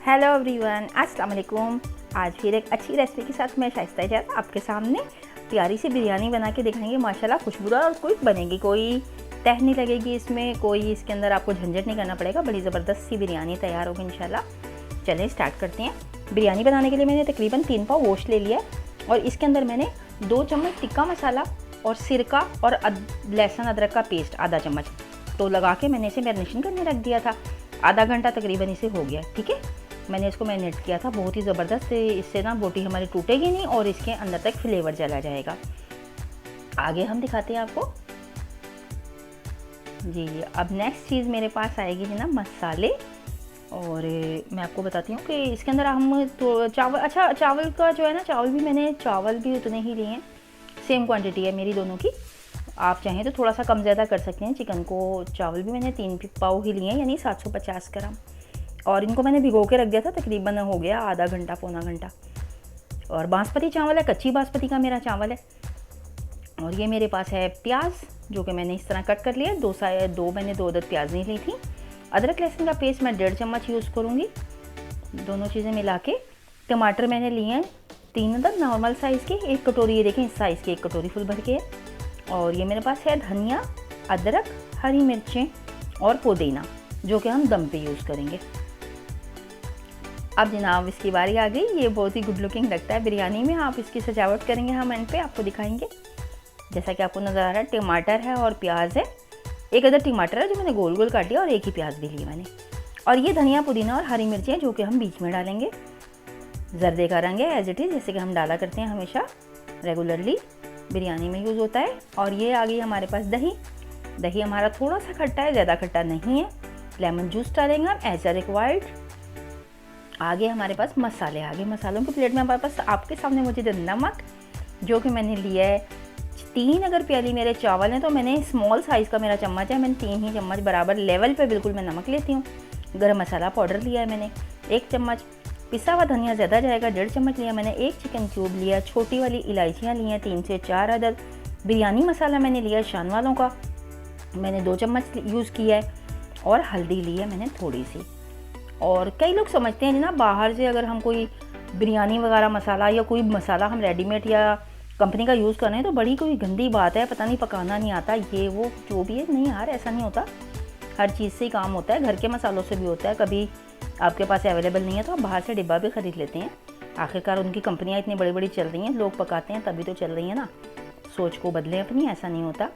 Hello everyone, अस्सलाम वालेकुम। आज फिर एक अच्छी रेसिपी के साथ मैं शाइस्ता इजाज़ आपके सामने प्यारी सी बिरयानी बना के दिखाएंगे। माशाल्लाह खुशबूदार और क्विक बनेगी, कोई तह नहीं लगेगी इसमें, कोई इसके अंदर आपको झंझट नहीं करना पड़ेगा। बड़ी ज़बरदस्त सी बिरयानी तैयार होगी इंशाल्लाह। चलें स्टार्ट करते हैं। बिरयानी बनाने के लिए मैंने तकरीबन 3 पाव गोश्त ले लिया है और इसके अंदर मैंने 2 चम्मच टिक्का मसाला और सिरका और लहसुन अदरक का पेस्ट आधा चम्मच तो लगा के मैंने इसे मैरिनेशन करने रख दिया था। आधा घंटा तकरीबन इसे हो गया। ठीक है, मैंने इसको मैरिनेट किया था। बहुत ही ज़बरदस्त, इससे ना बोटी हमारी टूटेगी नहीं और इसके अंदर तक फ्लेवर चला जाएगा। आगे हम दिखाते हैं आपको जी। अब नेक्स्ट चीज़ मेरे पास आएगी है ना मसाले, और मैं आपको बताती हूँ कि इसके अंदर हम तो चावल का जो है ना, चावल भी उतने ही लिए हैं, सेम क्वांटिटी है मेरी दोनों की। आप चाहें तो थोड़ा सा कम ज़्यादा कर सकते हैं। चिकन को चावल भी मैंने 3 पाव ही लिए हैं, यानी 750 ग्राम, और इनको मैंने भिगो के रख दिया था। तकरीबन हो गया आधा घंटा पौना घंटा। और बासमती चावल है, कच्ची बासमती का मेरा चावल है। और ये मेरे पास है प्याज, जो कि मैंने इस तरह कट कर लिया। मैंने 2 अदद प्याज नहीं ली थी। अदरक लहसुन का पेस्ट मैं 1.5 चम्मच यूज़ करूँगी। दोनों चीज़ें मिला के। टमाटर मैंने लिए हैं 3 अदद नॉर्मल साइज़ के, 1 कटोरी, ये देखें इस साइज़ की 1 कटोरी फुल भर के है। और ये मेरे पास है धनिया, अदरक, हरी मिर्चें और पुदीना, जो कि हम दम पे यूज़ करेंगे। अब जनाब इसकी बारी आ गई। ये बहुत ही गुड लुकिंग लगता है बिरयानी में। आप इसकी सजावट करेंगे, हम एंड पे आपको दिखाएंगे। जैसा कि आपको नज़र आ रहा है, टमाटर है और प्याज है। 1 अदद टमाटर है जो मैंने गोल गोल काट लिया, और 1 ही प्याज भी लिया मैंने। और ये धनिया, पुदीना और हरी मिर्चें, जो कि हम बीच में डालेंगे। जर्दे का रंग है एज इट इज़, जैसे कि हम डाला करते हैं हमेशा, रेगुलरली बिरयानी में यूज़ होता है। और ये आ गई हमारे पास दही हमारा थोड़ा सा खट्टा है, ज़्यादा खट्टा नहीं है। लेमन जूस डालेंगे हम एज अ रिक्वायर्ड। आगे हमारे पास मसाले आ गए। मसालों की प्लेट में हमारे पास आपके सामने मौजूद है नमक, जो कि मैंने लिया है 3। अगर प्याली मेरे चावल हैं तो मैंने स्मॉल साइज़ का मेरा चम्मच है, मैंने 3 ही चम्मच बराबर लेवल पे बिल्कुल मैं नमक लेती हूँ। गरम मसाला पाउडर लिया है मैंने 1 चम्मच। पिसा हुआ धनिया ज़्यादा जाएगा, 1.5 चम्मच लिया मैंने। 1 चिकन क्यूब लिया। छोटी वाली इलायचियाँ ली हैं 3 से 4 अदद। बिरयानी मसाला मैंने लिया शान वालों का, मैंने 2 चम्मच यूज़ किया है। और हल्दी ली है मैंने थोड़ी सी। और कई लोग समझते हैं ना, बाहर से अगर हम कोई बिरयानी वगैरह मसाला या कोई मसाला हम रेडीमेड या कंपनी का यूज़ कर रहे हैं तो बड़ी कोई गंदी बात है, पता नहीं पकाना नहीं आता, ये वो जो भी है। नहीं यार, ऐसा नहीं होता। हर चीज़ से ही काम होता है, घर के मसालों से भी होता है। कभी आपके पास अवेलेबल नहीं है तो आप बाहर से डिब्बा भी ख़रीद लेते हैं। आखिरकार उनकी कंपनियाँ इतनी बड़ी बड़ी चल रही हैं, लोग पकाते हैं तभी तो चल रही हैं ना। सोच को बदलें अपनी, ऐसा नहीं होता।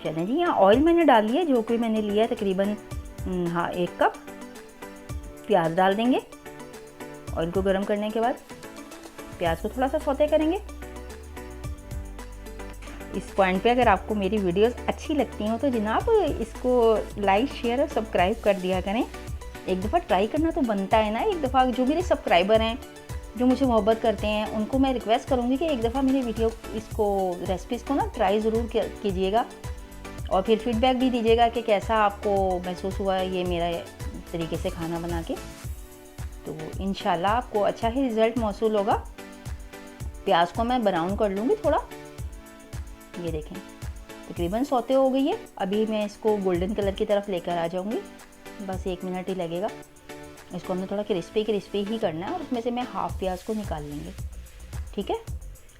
चलें जी, यहाँ ऑयल मैंने डाल लिया, जो कि मैंने लिया है तकरीबन 1 कप। प्याज डाल देंगे। ऑयल को गर्म करने के बाद प्याज को थोड़ा सा सौते करेंगे। इस पॉइंट पे अगर आपको मेरी वीडियोस अच्छी लगती हो तो जनाब इसको लाइक, शेयर और सब्सक्राइब कर दिया करें। एक दफ़ा ट्राई करना तो बनता है ना। एक दफ़ा जो मेरे सब्सक्राइबर हैं, जो मुझे मोहब्बत करते हैं, उनको मैं रिक्वेस्ट करूँगी कि एक दफ़ा मेरी रेसिपीज़ को ना ट्राई ज़रूर कीजिएगा, और फिर फीडबैक भी दीजिएगा कि कैसा आपको महसूस हुआ ये मेरा तरीके से खाना बना के। तो इंशाल्लाह आपको अच्छा ही रिज़ल्ट मौसूल होगा। प्याज को मैं ब्राउन कर लूँगी थोड़ा। ये देखें तकरीबन सौते हो गई है। अभी मैं इसको गोल्डन कलर की तरफ लेकर आ जाऊँगी, बस 1 मिनट ही लगेगा। इसको हमने थोड़ा क्रिस्पी ही करना है, और उसमें से मैं हाफ़ प्याज को निकाल लेंगे। ठीक है,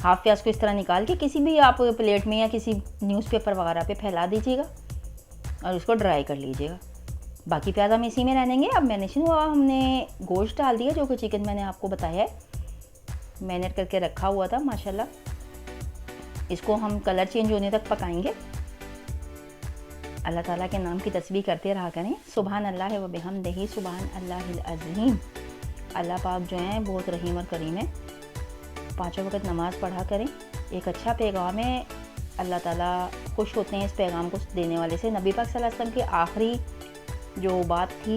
हाफ़ प्याज को इस तरह निकाल के किसी भी आप प्लेट में या किसी न्यूज़पेपर वगैरह पे फैला दीजिएगा और उसको ड्राई कर लीजिएगा। बाकी प्याज हम इसी में रह देंगे। अब मैरिनेशन हुआ, हमने गोश्त डाल दिया, जो कि चिकन मैंने आपको बताया है मैरिनेट करके रखा हुआ था माशाल्लाह। इसको हम कलर चेंज होने तक पकाएंगे। अल्लाह ताला के नाम की तस्बीह करते रहा करें। सुबहान अल्लाह व बिहम्दिही सुबहान अल्लाहिल अज़ीम। अल्लाह पाक जो है बहुत रहीम और करीम है। 5 वक्त नमाज़ पढ़ा करें। एक अच्छा पैगाम है, अल्लाह ताला खुश होते हैं इस पैगाम को देने वाले से। नबी पाक सल्लल्लाहु अलैहि वसल्लम की आखिरी जो बात थी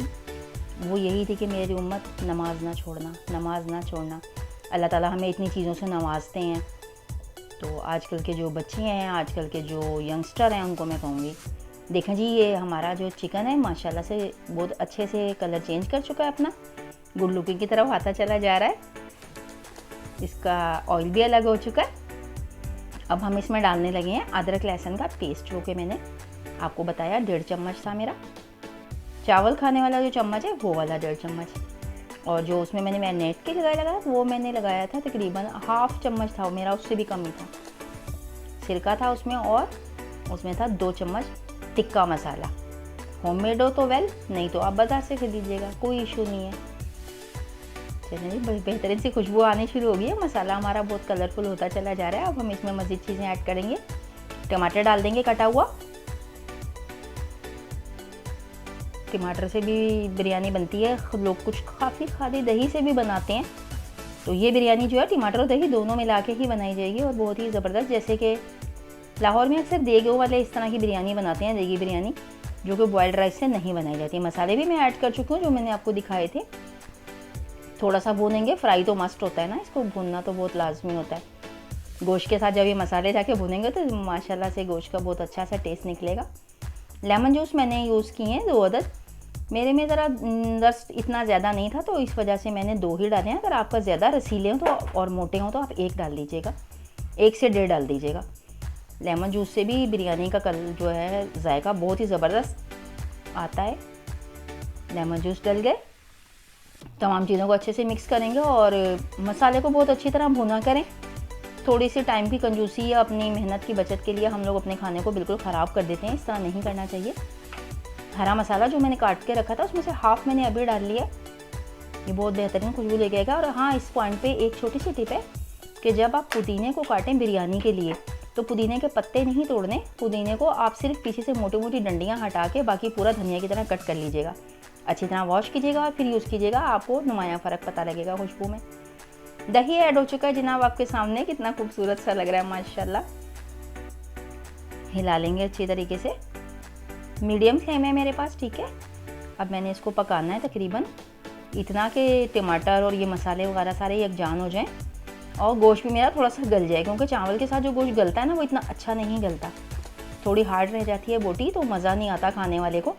वो यही थी कि मेरी उम्मत नमाज ना छोड़ना। अल्लाह ताला हमें इतनी चीज़ों से नवाजते हैं। तो आजकल के जो बच्चे हैं, आजकल के जो यंगस्टर हैं, उनको मैं कहूँगी, देखें जी ये हमारा जो चिकन है माशाल्लाह से बहुत अच्छे से कलर चेंज कर चुका है, अपना गुड लुकिंग की तरफ आता चला जा रहा है। इसका ऑयल भी अलग हो चुका है। अब हम इसमें डालने लगे हैं अदरक लहसुन का पेस्ट, जो कि मैंने आपको बताया 1.5 चम्मच था मेरा। चावल खाने वाला जो चम्मच है वो वाला 1.5 चम्मच। और जो उसमें मैंने मैरिनेट के लिए लगाया वो मैंने लगाया था तकरीबन हाफ चम्मच था मेरा, उससे भी कम ही था, सिरका था उसमें, और उसमें था 2 चम्मच टिक्का मसाला। होममेड हो तो वेल, नहीं तो आप बाजार से खरीद लीजिएगा, कोई इशू नहीं है। चलिए जी, बड़ी बेहतरीन सी खुशबू आनी शुरू हो गई है, मसाला हमारा बहुत कलरफुल होता चला जा रहा है। अब हम इसमें मज़ीद चीज़ें ऐड करेंगे। टमाटर डाल देंगे कटा हुआ, टमाटर से भी बिरयानी बनती है, लोग कुछ काफ़ी खाली दही से भी बनाते हैं। तो ये बिरयानी जो है टमाटर और दही दोनों मिला के ही बनाई जाएगी और बहुत ही ज़बरदस्त। जैसे कि लाहौर में अक्सर देगों वाले इस तरह की बिरयानी बनाते हैं, देगी बिरयानी, जो कि बॉयल्ड राइस से नहीं बनाई जाती। मसाले भी मैं ऐड कर चुकी हूँ जो मैंने आपको दिखाए थे। थोड़ा सा भूनेंगे, फ्राई तो मस्ट होता है ना, इसको भूनना तो बहुत लाजमी होता है। गोश्त के साथ जब ये मसाले जाके भुनेंगे तो माशाल्लाह से गोश्त का बहुत अच्छा सा टेस्ट निकलेगा। लेमन जूस मैंने यूज़ किए हैं 2 अदद, मेरे में ज़रा रस इतना ज़्यादा नहीं था तो इस वजह से मैंने 2 ही डाले हैं। अगर आपका ज़्यादा रसीले हों तो और मोटे हों तो आप 1 डाल दीजिएगा, 1 से 1.5 डाल दीजिएगा। लेमन जूस से भी बिरयानी का कलर जो है जायका बहुत ही ज़बरदस्त आता है। लेमन जूस डल गए, तमाम चीज़ों को अच्छे से मिक्स करेंगे और मसाले को बहुत अच्छी तरह भुना करें। थोड़ी सी टाइम की कंजूसी या अपनी मेहनत की बचत के लिए हम लोग अपने खाने को बिल्कुल ख़राब कर देते हैं, इस तरह नहीं करना चाहिए। हरा मसाला जो मैंने काट के रखा था उसमें से हाफ़ मैंने अभी डाल लिया, ये बहुत बेहतरीन खुशबू लेके आएगा। और हाँ, इस पॉइंट पे एक छोटी सी टिप है कि जब आप पुदीने को काटें बिरयानी के लिए तो पुदीने के पत्ते नहीं तोड़ने, पुदीने को आप सिर्फ पीछे से मोटी मोटी डंडियाँ हटा के बाकी पूरा धनिया की तरह कट कर लीजिएगा। अच्छी तरह वॉश कीजिएगा और फिर यूज़ कीजिएगा, आपको नुमाया फ़र्क पता लगेगा खुशबू में। दही ऐड हो चुका है जनाब आपके सामने, कितना खूबसूरत सा लग रहा है माशाल्लाह। हिला लेंगे अच्छी तरीके से, मीडियम फ्लेम है मेरे पास, ठीक है। अब मैंने इसको पकाना है तकरीबन इतना कि टमाटर और ये मसाले वगैरह सारे यकजान हो जाएं और गोश्त भी मेरा थोड़ा सा गल जाए, क्योंकि चावल के साथ जो गोश्त गलता है ना वो इतना अच्छा नहीं गलता, थोड़ी हार्ड रह जाती है बोटी, तो मज़ा नहीं आता खाने वाले को।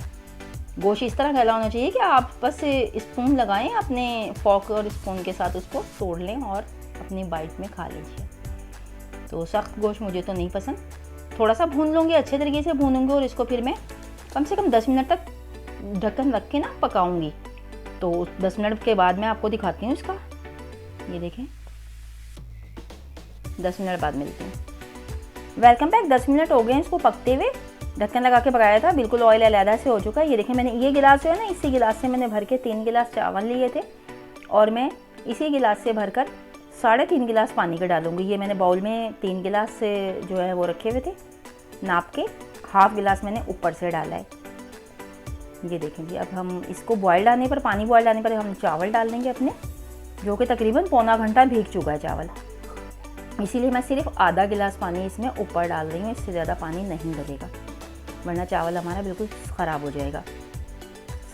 गोश्त इस तरह गला होना चाहिए कि आप बस स्पून लगाएं अपने फॉक और स्पून के साथ, उसको तोड़ लें और अपनी बाइट में खा लीजिए। तो सख्त गोश्त मुझे तो नहीं पसंद, थोड़ा सा भून लूँगी, अच्छे तरीके से भूनूंगी और इसको फिर मैं कम से कम 10 मिनट तक ढक्कन रख के ना पकाऊंगी। तो 10 मिनट के बाद मैं आपको दिखाती हूँ इसका, ये देखें 10 मिनट बाद मिलती हूँ। वेलकम बैक, 10 मिनट हो गए हैं इसको पकते हुए, ढक्कन लगा के पकाया था, बिल्कुल ऑयल अलहदा से हो चुका है। ये देखें, मैंने ये गिलास जो है ना, इसी गिलास से मैंने भर के 3 गिलास चावल लिए थे और मैं इसी गिलास से भरकर 3.5 गिलास पानी के डालूंगी। ये मैंने बाउल में 3 गिलास से जो है वो रखे हुए थे नाप के, हाफ गिलास मैंने ऊपर से डाला है। ये देखें जी, अब हम इसको बॉयल आने पर, पानी बॉयल आने पर हम चावल डाल देंगे अपने, जो कि तकरीबन पौना घंटा भीग चुका है चावल, इसीलिए मैं सिर्फ आधा गिलास पानी इसमें ऊपर डाल रही हूँ, इससे ज़्यादा पानी नहीं डलेगा वरना चावल हमारा बिल्कुल ख़राब हो जाएगा।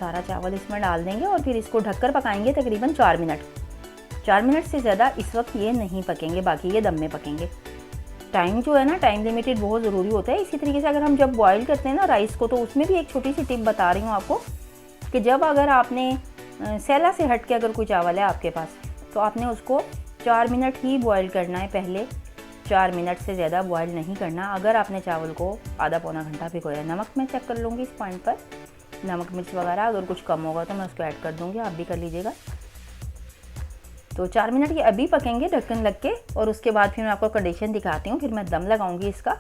सारा चावल इसमें डाल देंगे और फिर इसको ढककर पकाएंगे तकरीबन 4 मिनट। 4 मिनट से ज़्यादा इस वक्त ये नहीं पकेंगे, बाकी ये दम में पकेंगे। टाइम जो है ना, टाइम लिमिटेड बहुत ज़रूरी होता है। इसी तरीके से अगर हम जब बॉईल करते हैं ना राइस को, तो उसमें भी एक छोटी सी टिप बता रही हूँ आपको कि जब अगर आपने सैला से हट के अगर कोई चावल है आपके पास, तो आपने उसको 4 मिनट ही बॉईल करना है, पहले 4 मिनट से ज़्यादा बॉईल नहीं करना। अगर आपने चावल को आधा पौना घंटा भिगोया, नमक मैं चेक कर लूँगी इस पॉइंट पर, नमक मिर्च वगैरह अगर कुछ कम होगा तो मैं उसको ऐड कर दूँगी, आप भी कर लीजिएगा। तो 4 मिनट ये अभी पकेंगे ढक्कन लग के और उसके बाद फिर मैं आपको कंडीशन दिखाती हूँ, फिर मैं दम लगाऊंगी इसका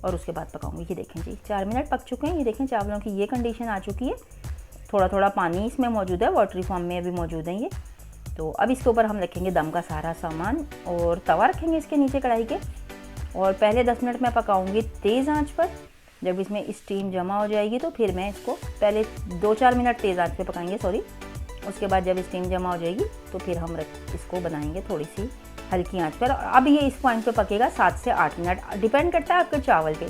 और उसके बाद पकाऊंगी। ये देखें जी, 4 मिनट पक चुके हैं। ये देखें चावलों की ये कंडीशन आ चुकी है, थोड़ा थोड़ा पानी इसमें मौजूद है, वाटरी फॉर्म में अभी मौजूद है ये। तो अब इसके ऊपर हम रखेंगे दम का सारा सामान और तवा रखेंगे इसके नीचे कढ़ाई के, और पहले 10 मिनट मैं पकाऊंगी तेज़ आंच पर। जब इसमें स्टीम जमा हो जाएगी तो फिर मैं इसको पहले 2-4 मिनट तेज़ आंच पे पकाएंगे, सॉरी। उसके बाद जब स्टीम जमा हो जाएगी तो फिर हम इसको बनाएंगे थोड़ी सी हल्की आंच पर। अब ये इस पॉइंट पे पकेगा 7 से 8 मिनट, डिपेंड करता है आपके चावल पे,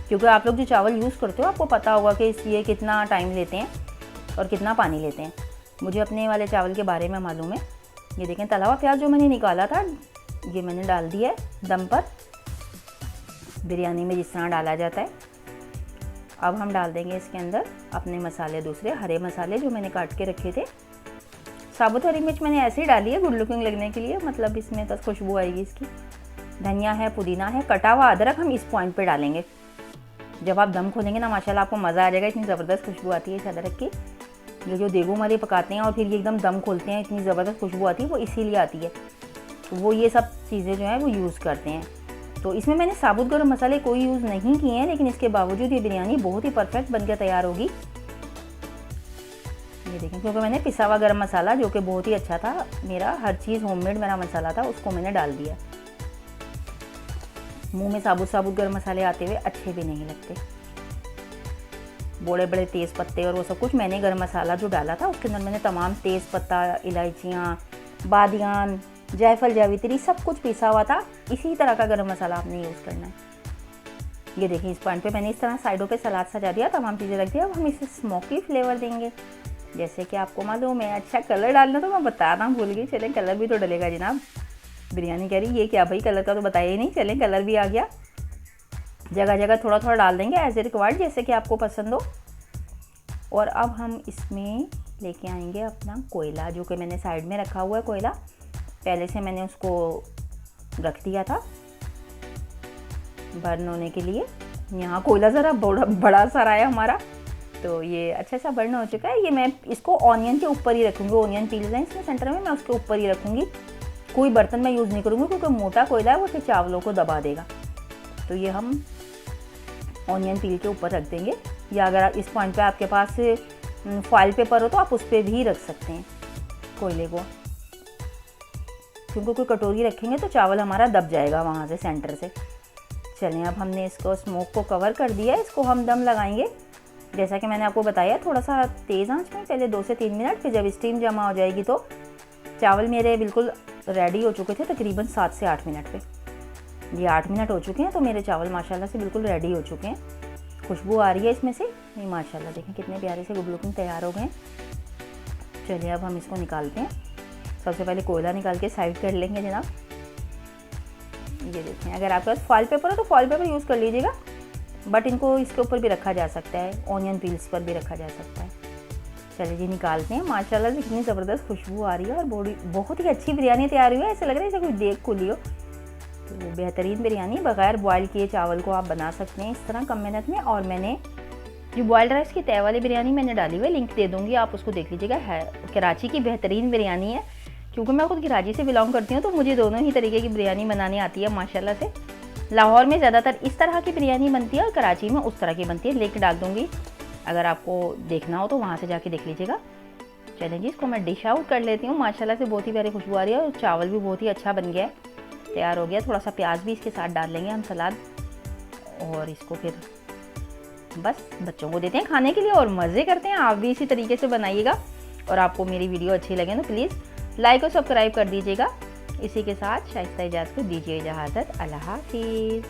क्योंकि आप लोग जो चावल यूज़ करते हो आपको पता होगा कि ये कितना टाइम लेते हैं और कितना पानी लेते हैं। मुझे अपने वाले चावल के बारे में मालूम है। ये देखें, तला हुआ प्याज जो मैंने निकाला था ये मैंने डाल दिया है दम पर, बिरयानी में जिस तरह डाला जाता है। अब हम डाल देंगे इसके अंदर अपने मसाले, दूसरे हरे मसाले जो मैंने काट के रखे थे। साबुत हरी मिर्च मैंने ऐसे ही डाली है गुड लुकिंग लगने के लिए, मतलब इसमें बस खुशबू आएगी इसकी। धनिया है, पुदीना है, कटा हुआ अदरक हम इस पॉइंट पे डालेंगे। जब आप दम खोलेंगे ना माशाल्लाह आपको मज़ा आ जाएगा, इतनी ज़बरदस्त खुशबू आती है इस अदरक की। ये जो देगू हमारे पकाते हैं और फिर ये एकदम दम खोलते हैं, इतनी ज़बरदस्त खुशबू आती है, वो इसीलिए आती है। तो वो ये सब चीज़ें जो हैं वो यूज़ करते हैं। तो इसमें मैंने साबुत गरम मसाले कोई यूज़ नहीं किए हैं, लेकिन इसके बावजूद ये बिरयानी बहुत ही परफेक्ट बनकर तैयार होगी। ये देखें, क्योंकि मैंने पिसा हुआ गरम मसाला जो कि बहुत ही अच्छा था, मेरा हर चीज़ होममेड मेरा मसाला था, उसको मैंने डाल दिया। मुंह में साबुत साबुत गरम मसाले आते हुए अच्छे भी नहीं लगते। बड़े बड़े तेज़ पत्ते और वो सब कुछ मैंने गरम मसाला जो डाला था उसके अंदर मैंने तमाम तेज़ पत्ता, इलायचियाँ, बादियान, जायफल, जावित्री सब कुछ पीसा हुआ था। इसी तरह का गरम मसाला आपने यूज़ करना है। ये देखिए, इस पॉइंट पे मैंने इस तरह साइडों पे सलाद सजा दिया, तमाम चीज़ें रख दिया। अब हम इसे स्मोकी फ्लेवर देंगे, जैसे कि आपको मालूम है। अच्छा, कलर डालना तो मैं बताना भूल गई, चलें कलर भी तो डलेगा जनाब। बिरयानी कह रही ये क्या भाई, कलर का तो बताया ही नहीं, चलें कलर भी आ गया। जगह जगह थोड़ा थोड़ा डाल देंगे एज ए रिक्वायर्ड, जैसे कि आपको पसंद हो। और अब हम इसमें लेके आएंगे अपना कोयला, जो कि मैंने साइड में रखा हुआ है। कोयला पहले से मैंने उसको रख दिया था बर्न होने के लिए। यहाँ कोयला ज़रा बड़ा सारा है हमारा, तो ये अच्छा सा बर्न हो चुका है। ये मैं इसको ऑनियन के ऊपर ही रखूँगी, ऑनियन पील्स हैं इसमें सेंटर में, मैं उसके ऊपर ही रखूँगी। कोई बर्तन मैं यूज़ नहीं करूँगी, क्योंकि मोटा कोयला है वो फिर चावलों को दबा देगा। तो ये हम ऑनियन पील के ऊपर रख देंगे, या अगर इस पॉइंट पे आपके पास फॉइल पेपर हो तो आप उस पर भी रख सकते हैं कोयले को, क्योंकि कोई कटोरी रखेंगे तो चावल हमारा दब जाएगा वहाँ से सेंटर से। चलिए, अब हमने इसको स्मोक को कवर कर दिया है, इसको हम दम लगाएंगे जैसा कि मैंने आपको बताया, थोड़ा सा तेज़ आंच में पहले 2 से 3 मिनट, फिर जब स्टीम जमा हो जाएगी तो चावल मेरे बिल्कुल रेडी हो चुके थे, तकरीबन 7 से 8 मिनट पे। ये 8 मिनट हो चुके हैं, तो मेरे चावल माशाल्लाह से बिल्कुल रेडी हो चुके हैं। खुशबू आ रही है इसमें से, नहीं माशाल्लाह, देखें कितने प्यारे से गुड लुकिंग तैयार हो गए। चलिए, अब हम इसको निकालते हैं। सबसे पहले कोयला निकाल के साइड कर लेंगे जनाब। ये देखें, अगर आपके पास फॉइल पेपर हो तो फॉइल पेपर यूज़ कर लीजिएगा, बट इनको इसके ऊपर भी रखा जा सकता है, ऑनियन पील्स पर भी रखा जा सकता है। चलिए जी, निकालते हैं। माशाल्लाह से कितनी ज़बरदस्त खुशबू आ रही है और बहुत ही अच्छी बिरयानी तैयार हुई है। ऐसा लग रहा है जैसे कोई देग खुली हो। तो बेहतरीन बिरयानी बग़ैर बॉयल किए चावल को आप बना सकते हैं इस तरह कम मेहनत में। और मैंने जो बॉयल्ड राइस की तय वाली बिरयानी मैंने डाली हुई है, लिंक दे दूँगी, आप उसको देख लीजिएगा। है कराची की बेहतरीन बिरयानी है, क्योंकि मैं खुद कराची से बिलोंग करती हूँ, तो मुझे दोनों ही तरीके की बिरयानी बनानी आती है माशाल्लाह से। लाहौर में ज़्यादातर इस तरह की बिरयानी बनती है और कराची में उस तरह की बनती है। लिंक डाल दूँगी, अगर आपको देखना हो तो वहाँ से जाके देख लीजिएगा। चलें जी, इसको मैं डिश आउट कर लेती हूँ। माशाल्लाह से बहुत ही प्यारी खुशबू आ रही है और चावल भी बहुत ही अच्छा बन गया है, तैयार हो गया। थोड़ा सा प्याज भी इसके साथ डाल लेंगे हम सलाद, और इसको फिर बस बच्चों को देते हैं खाने के लिए और मज़े करते हैं। आप भी इसी तरीके से बनाइएगा, और आपको मेरी वीडियो अच्छी लगे तो प्लीज़ लाइक और सब्सक्राइब कर दीजिएगा। इसी के साथ शाइस्ता इजाज़त को दीजिए इजाज़त। अल्लाह हाफिज़।